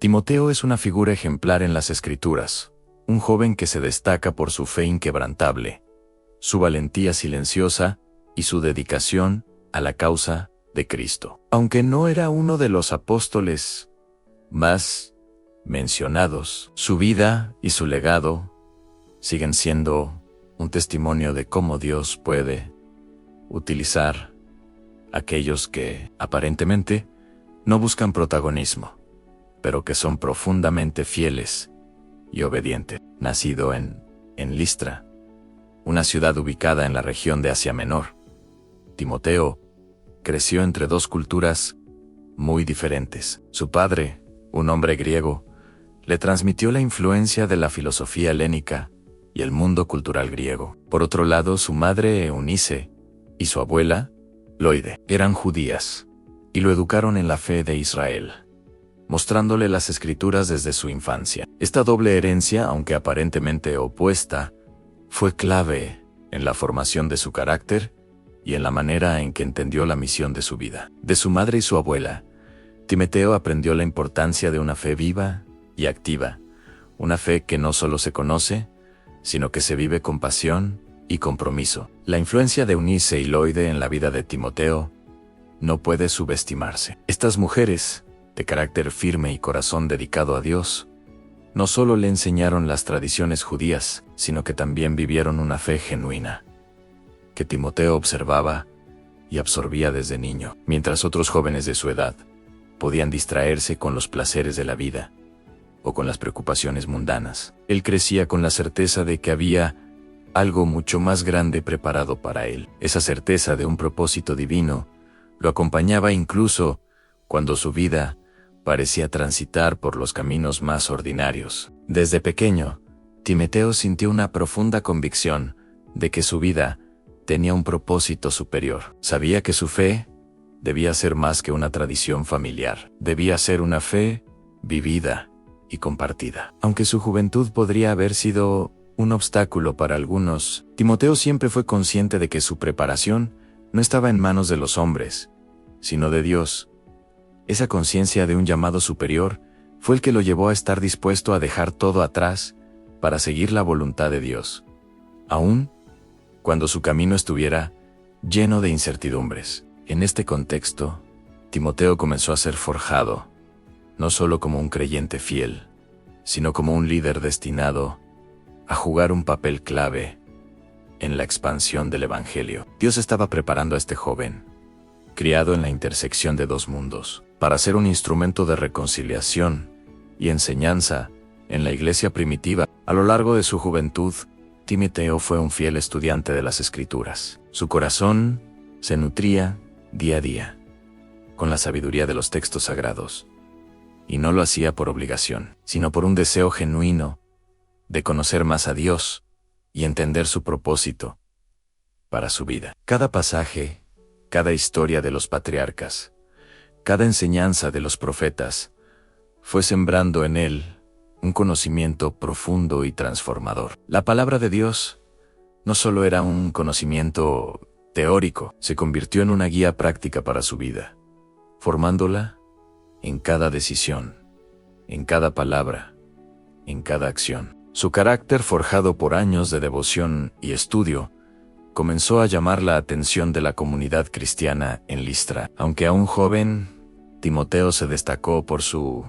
Timoteo es una figura ejemplar en las Escrituras, un joven que se destaca por su fe inquebrantable, su valentía silenciosa y su dedicación a la causa de Cristo. Aunque no era uno de los apóstoles más mencionados, su vida y su legado siguen siendo un testimonio de cómo Dios puede utilizar a aquellos que aparentemente no buscan protagonismo, pero que son profundamente fieles y obedientes. Nacido en Listra, una ciudad ubicada en la región de Asia Menor, Timoteo creció entre dos culturas muy diferentes. Su padre, un hombre griego, le transmitió la influencia de la filosofía helénica y el mundo cultural griego. Por otro lado, su madre, Eunice, y su abuela, Loide, eran judías y lo educaron en la fe de Israel, mostrándole las Escrituras desde su infancia. Esta doble herencia, aunque aparentemente opuesta, fue clave en la formación de su carácter y en la manera en que entendió la misión de su vida. De su madre y su abuela, Timoteo aprendió la importancia de una fe viva y activa, una fe que no solo se conoce, sino que se vive con pasión y compromiso. La influencia de Eunice y Loide en la vida de Timoteo no puede subestimarse. Estas mujeres, de carácter firme y corazón dedicado a Dios, no solo le enseñaron las tradiciones judías, sino que también vivieron una fe genuina, que Timoteo observaba y absorbía desde niño. Mientras otros jóvenes de su edad podían distraerse con los placeres de la vida o con las preocupaciones mundanas, él crecía con la certeza de que había algo mucho más grande preparado para él. Esa certeza de un propósito divino lo acompañaba incluso cuando su vida parecía transitar por los caminos más ordinarios. Desde pequeño, Timoteo sintió una profunda convicción de que su vida tenía un propósito superior. Sabía que su fe debía ser más que una tradición familiar. Debía ser una fe vivida y compartida. Aunque su juventud podría haber sido un obstáculo para algunos, Timoteo siempre fue consciente de que su preparación no estaba en manos de los hombres, sino de Dios. Esa conciencia de un llamado superior fue el que lo llevó a estar dispuesto a dejar todo atrás para seguir la voluntad de Dios, aun cuando su camino estuviera lleno de incertidumbres. En este contexto, Timoteo comenzó a ser forjado, no solo como un creyente fiel, sino como un líder destinado a jugar un papel clave en la expansión del Evangelio. Dios estaba preparando a este joven, criado en la intersección de dos mundos, para ser un instrumento de reconciliación y enseñanza en la iglesia primitiva. A lo largo de su juventud, Timoteo fue un fiel estudiante de las Escrituras. Su corazón se nutría día a día con la sabiduría de los textos sagrados, y no lo hacía por obligación, sino por un deseo genuino de conocer más a Dios y entender su propósito para su vida. Cada pasaje, cada historia de los patriarcas, cada enseñanza de los profetas, fue sembrando en él un conocimiento profundo y transformador. La palabra de Dios no solo era un conocimiento teórico, se convirtió en una guía práctica para su vida, formándola en cada decisión, en cada palabra, en cada acción. Su carácter, forjado por años de devoción y estudio, comenzó a llamar la atención de la comunidad cristiana en Listra. Aunque aún joven, Timoteo se destacó por su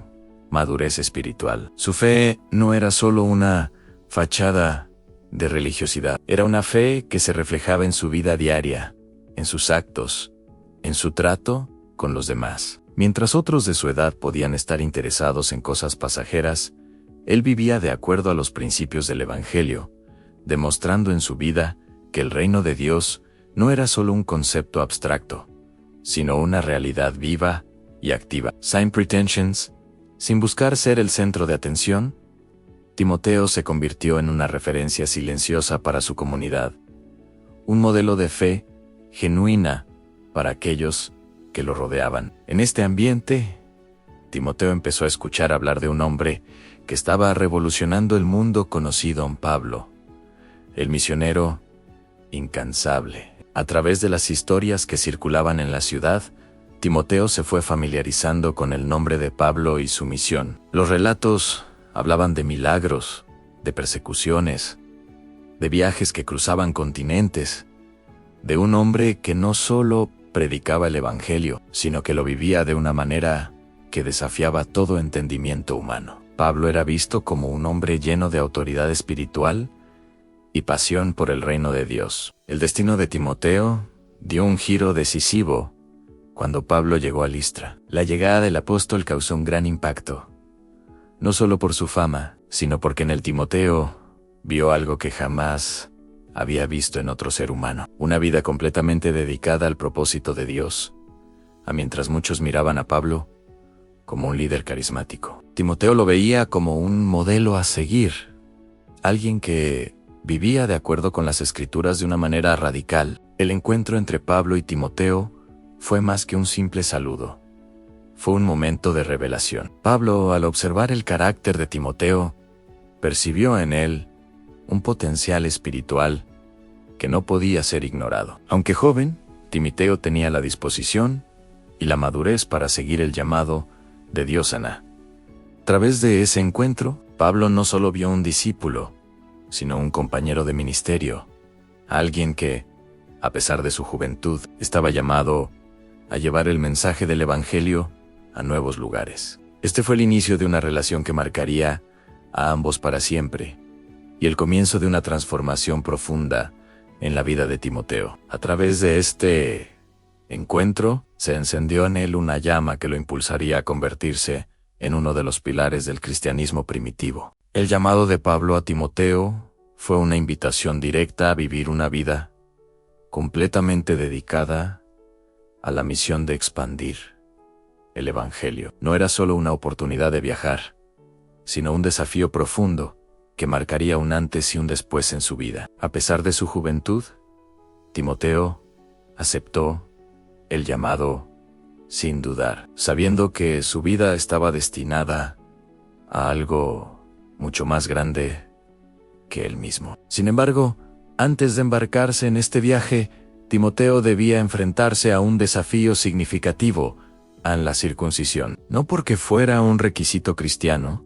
madurez espiritual. Su fe no era solo una fachada de religiosidad, era una fe que se reflejaba en su vida diaria, en sus actos, en su trato con los demás. Mientras otros de su edad podían estar interesados en cosas pasajeras, él vivía de acuerdo a los principios del Evangelio, demostrando en su vida que el reino de Dios no era solo un concepto abstracto, sino una realidad viva y activa. Sin pretensions, sin buscar ser el centro de atención, Timoteo se convirtió en una referencia silenciosa para su comunidad, un modelo de fe genuina para aquellos que lo rodeaban. En este ambiente, Timoteo empezó a escuchar hablar de un hombre que estaba revolucionando el mundo conocido como Pablo, el misionero incansable. A través de las historias que circulaban en la ciudad, Timoteo se fue familiarizando con el nombre de Pablo y su misión. Los relatos hablaban de milagros, de persecuciones, de viajes que cruzaban continentes, de un hombre que no solo predicaba el Evangelio, sino que lo vivía de una manera que desafiaba todo entendimiento humano. Pablo era visto como un hombre lleno de autoridad espiritual y pasión por el reino de Dios. El destino de Timoteo dio un giro decisivo cuando Pablo llegó a Listra. La llegada del apóstol causó un gran impacto, no solo por su fama, sino porque en el Timoteo vio algo que jamás había visto en otro ser humano. Una vida completamente dedicada al propósito de Dios, mientras muchos miraban a Pablo como un líder carismático. Timoteo lo veía como un modelo a seguir, alguien que vivía de acuerdo con las Escrituras de una manera radical. El encuentro entre Pablo y Timoteo fue más que un simple saludo. Fue un momento de revelación. Pablo, al observar el carácter de Timoteo, percibió en él un potencial espiritual que no podía ser ignorado. Aunque joven, Timoteo tenía la disposición y la madurez para seguir el llamado de Dios. A través de ese encuentro, Pablo no solo vio un discípulo, sino un compañero de ministerio, alguien que, a pesar de su juventud, estaba llamado a llevar el mensaje del Evangelio a nuevos lugares. Este fue el inicio de una relación que marcaría a ambos para siempre, y el comienzo de una transformación profunda en la vida de Timoteo. A través de este encuentro, se encendió en él una llama que lo impulsaría a convertirse en uno de los pilares del cristianismo primitivo. El llamado de Pablo a Timoteo fue una invitación directa a vivir una vida completamente dedicada a la misión de expandir el Evangelio. No era solo una oportunidad de viajar, sino un desafío profundo que marcaría un antes y un después en su vida. A pesar de su juventud, Timoteo aceptó el llamado sin dudar, sabiendo que su vida estaba destinada a algo mucho más grande que él mismo. Sin embargo, antes de embarcarse en este viaje, Timoteo debía enfrentarse a un desafío significativo, a la circuncisión. No porque fuera un requisito cristiano,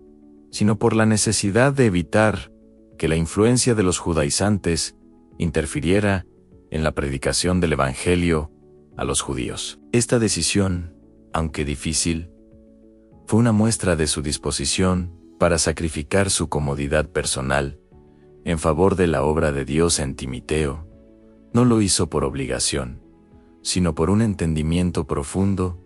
sino por la necesidad de evitar que la influencia de los judaizantes interfiriera en la predicación del Evangelio a los judíos. Esta decisión, aunque difícil, fue una muestra de su disposición para sacrificar su comodidad personal en favor de la obra de Dios en Timoteo. No lo hizo por obligación, sino por un entendimiento profundo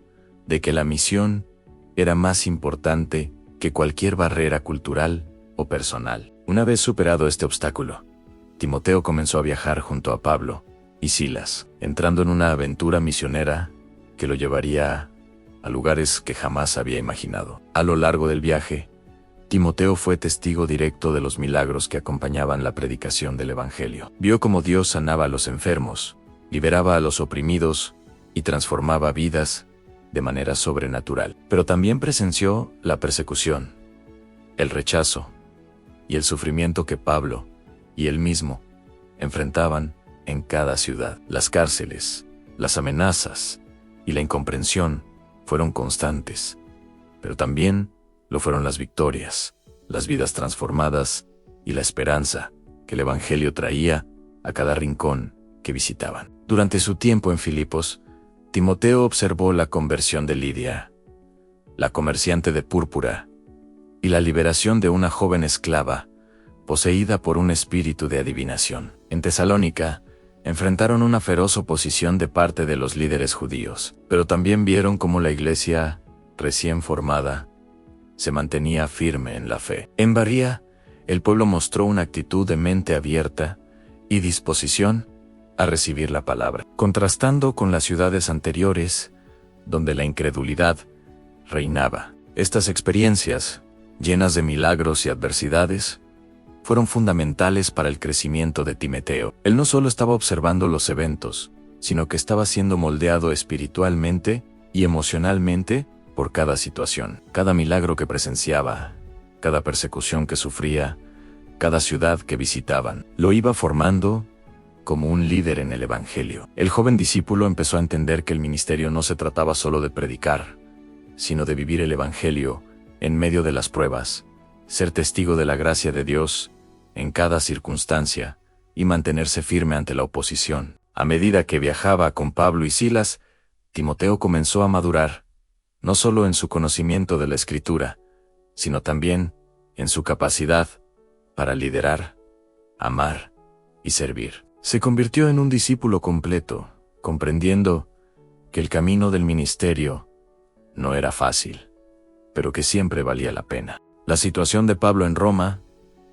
de que la misión era más importante que cualquier barrera cultural o personal. Una vez superado este obstáculo, Timoteo comenzó a viajar junto a Pablo y Silas, entrando en una aventura misionera que lo llevaría a lugares que jamás había imaginado. A lo largo del viaje, Timoteo fue testigo directo de los milagros que acompañaban la predicación del Evangelio. Vio cómo Dios sanaba a los enfermos, liberaba a los oprimidos y transformaba vidas de manera sobrenatural. Pero también presenció la persecución, el rechazo y el sufrimiento que Pablo y él mismo enfrentaban en cada ciudad. Las cárceles, las amenazas y la incomprensión fueron constantes, pero también lo fueron las victorias, las vidas transformadas y la esperanza que el Evangelio traía a cada rincón que visitaban. Durante su tiempo en Filipos, Timoteo observó la conversión de Lidia, la comerciante de púrpura, y la liberación de una joven esclava poseída por un espíritu de adivinación. En Tesalónica, enfrentaron una feroz oposición de parte de los líderes judíos, pero también vieron cómo la iglesia, recién formada, se mantenía firme en la fe. En Berea, el pueblo mostró una actitud de mente abierta y disposición a recibir la palabra, contrastando con las ciudades anteriores, donde la incredulidad reinaba. Estas experiencias, llenas de milagros y adversidades, fueron fundamentales para el crecimiento de Timoteo. Él no solo estaba observando los eventos, sino que estaba siendo moldeado espiritualmente y emocionalmente por cada situación. Cada milagro que presenciaba, cada persecución que sufría, cada ciudad que visitaban, lo iba formando como un líder en el Evangelio. El joven discípulo empezó a entender que el ministerio no se trataba solo de predicar, sino de vivir el Evangelio en medio de las pruebas, ser testigo de la gracia de Dios en cada circunstancia y mantenerse firme ante la oposición. A medida que viajaba con Pablo y Silas, Timoteo comenzó a madurar, no solo en su conocimiento de la Escritura, sino también en su capacidad para liderar, amar y servir. Se convirtió en un discípulo completo, comprendiendo que el camino del ministerio no era fácil, pero que siempre valía la pena. La situación de Pablo en Roma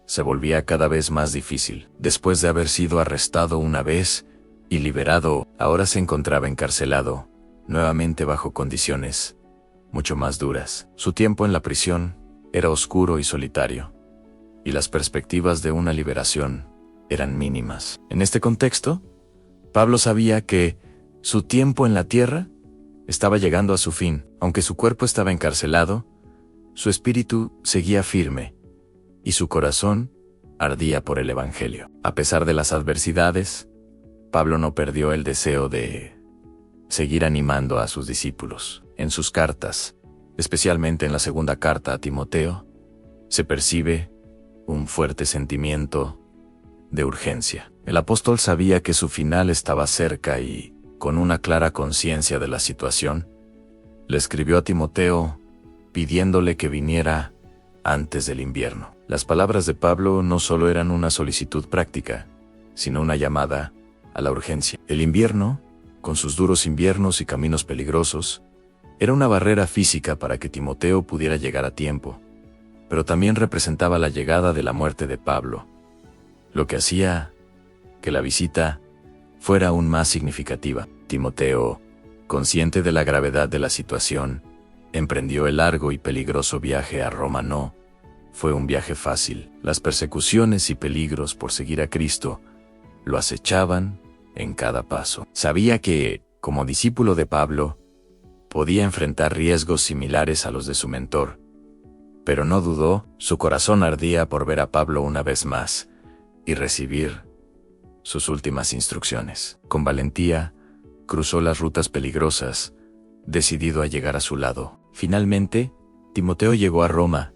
se volvía cada vez más difícil. Después de haber sido arrestado una vez y liberado, ahora se encontraba encarcelado, nuevamente bajo condiciones mucho más duras. Su tiempo en la prisión era oscuro y solitario, y las perspectivas de una liberación eran mínimas. En este contexto, Pablo sabía que su tiempo en la tierra estaba llegando a su fin. Aunque su cuerpo estaba encarcelado, su espíritu seguía firme, y su corazón ardía por el Evangelio. A pesar de las adversidades, Pablo no perdió el deseo de seguir animando a sus discípulos. En sus cartas, especialmente en la segunda carta a Timoteo, se percibe un fuerte sentimiento de urgencia. El apóstol sabía que su final estaba cerca y, con una clara conciencia de la situación, le escribió a Timoteo pidiéndole que viniera antes del invierno. Las palabras de Pablo no solo eran una solicitud práctica, sino una llamada a la urgencia. El invierno, con sus duros inviernos y caminos peligrosos, era una barrera física para que Timoteo pudiera llegar a tiempo, pero también representaba la llegada de la muerte de Pablo, lo que hacía que la visita fuera aún más significativa. Timoteo, consciente de la gravedad de la situación, emprendió el largo y peligroso viaje a Roma. No fue un viaje fácil. Las persecuciones y peligros por seguir a Cristo lo acechaban en cada paso. Sabía que, como discípulo de Pablo, podía enfrentar riesgos similares a los de su mentor, pero no dudó. Su corazón ardía por ver a Pablo una vez más y recibir sus últimas instrucciones. Con valentía, cruzó las rutas peligrosas, decidido a llegar a su lado. Finalmente, Timoteo llegó a Roma,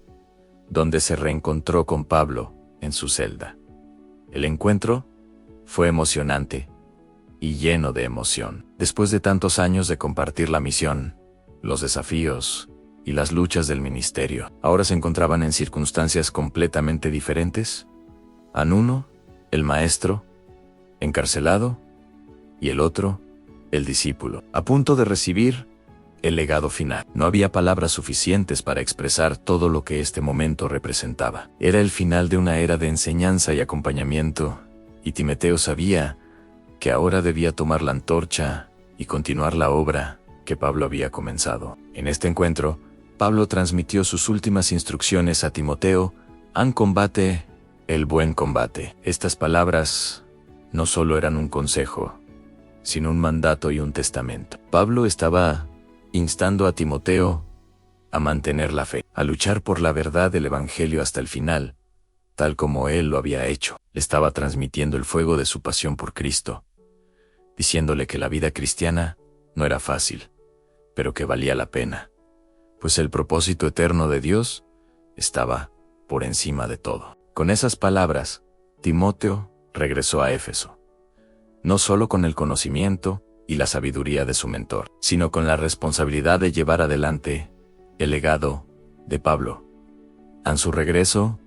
donde se reencontró con Pablo en su celda. El encuentro fue emocionante y lleno de emoción. Después de tantos años de compartir la misión, los desafíos y las luchas del ministerio, ahora se encontraban en circunstancias completamente diferentes. Uno, el maestro, encarcelado, y el otro, el discípulo, a punto de recibir el legado final. No había palabras suficientes para expresar todo lo que este momento representaba. Era el final de una era de enseñanza y acompañamiento, y Timoteo sabía que ahora debía tomar la antorcha y continuar la obra que Pablo había comenzado. En este encuentro, Pablo transmitió sus últimas instrucciones a Timoteo: combate el buen combate. Estas palabras no solo eran un consejo, sino un mandato y un testamento. Pablo estaba instando a Timoteo a mantener la fe, a luchar por la verdad del Evangelio hasta el final, tal como él lo había hecho. Le estaba transmitiendo el fuego de su pasión por Cristo, diciéndole que la vida cristiana no era fácil, pero que valía la pena, pues el propósito eterno de Dios estaba por encima de todo. Con esas palabras, Timoteo regresó a Éfeso, no solo con el conocimiento y la sabiduría de su mentor, sino con la responsabilidad de llevar adelante el legado de Pablo. En su regreso,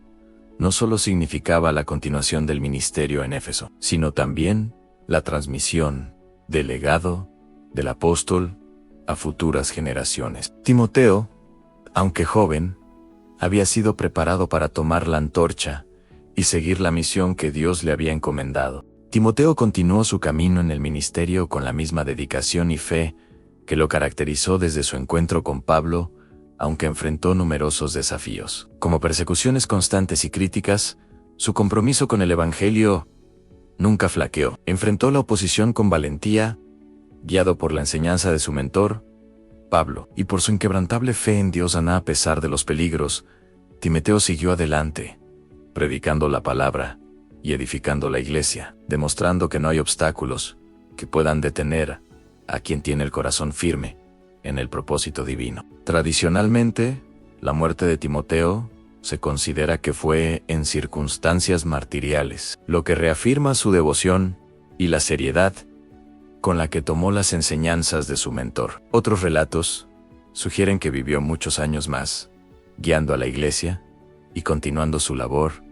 no solo significaba la continuación del ministerio en Éfeso, sino también la transmisión del legado del apóstol a futuras generaciones. Timoteo, aunque joven, había sido preparado para tomar la antorcha y seguir la misión que Dios le había encomendado. Timoteo continuó su camino en el ministerio con la misma dedicación y fe que lo caracterizó desde su encuentro con Pablo, aunque enfrentó numerosos desafíos, como persecuciones constantes y críticas. Su compromiso con el Evangelio nunca flaqueó. Enfrentó la oposición con valentía, guiado por la enseñanza de su mentor, Pablo, y por su inquebrantable fe en Dios. A pesar de los peligros, Timoteo siguió adelante, predicando la palabra y edificando la iglesia, demostrando que no hay obstáculos que puedan detener a quien tiene el corazón firme en el propósito divino. Tradicionalmente, la muerte de Timoteo se considera que fue en circunstancias martiriales, lo que reafirma su devoción y la seriedad con la que tomó las enseñanzas de su mentor. Otros relatos sugieren que vivió muchos años más, guiando a la iglesia y continuando su labor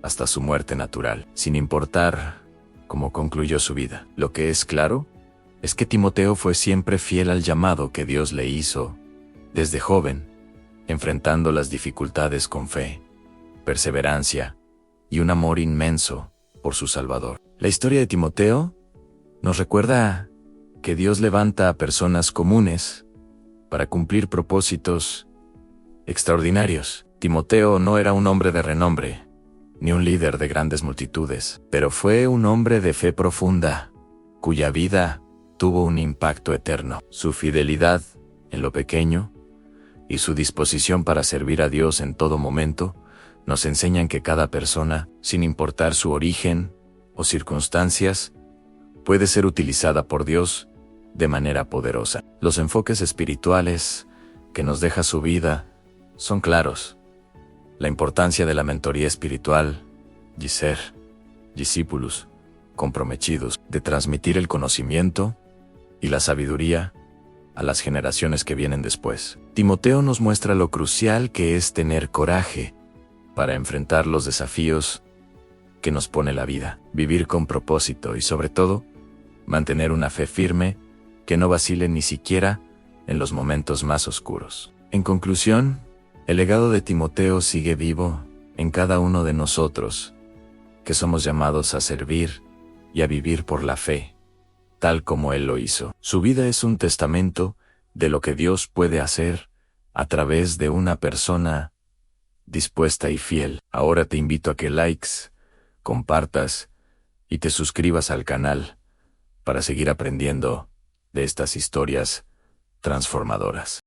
hasta su muerte natural, sin importar cómo concluyó su vida. Lo que es claro es que Timoteo fue siempre fiel al llamado que Dios le hizo desde joven, enfrentando las dificultades con fe, perseverancia y un amor inmenso por su Salvador. La historia de Timoteo nos recuerda que Dios levanta a personas comunes para cumplir propósitos extraordinarios. Timoteo no era un hombre de renombre, ni un líder de grandes multitudes, pero fue un hombre de fe profunda, cuya vida tuvo un impacto eterno. Su fidelidad en lo pequeño y su disposición para servir a Dios en todo momento nos enseñan que cada persona, sin importar su origen o circunstancias, puede ser utilizada por Dios de manera poderosa. Los enfoques espirituales que nos deja su vida son claros. La importancia de la mentoría espiritual, Giser, discípulos comprometidos, de transmitir el conocimiento y la sabiduría a las generaciones que vienen después. Timoteo nos muestra lo crucial que es tener coraje para enfrentar los desafíos que nos pone la vida, vivir con propósito y, sobre todo, mantener una fe firme que no vacile ni siquiera en los momentos más oscuros. En conclusión, el legado de Timoteo sigue vivo en cada uno de nosotros, que somos llamados a servir y a vivir por la fe, tal como él lo hizo. Su vida es un testamento de lo que Dios puede hacer a través de una persona dispuesta y fiel. Ahora te invito a que likes, compartas y te suscribas al canal para seguir aprendiendo de estas historias transformadoras.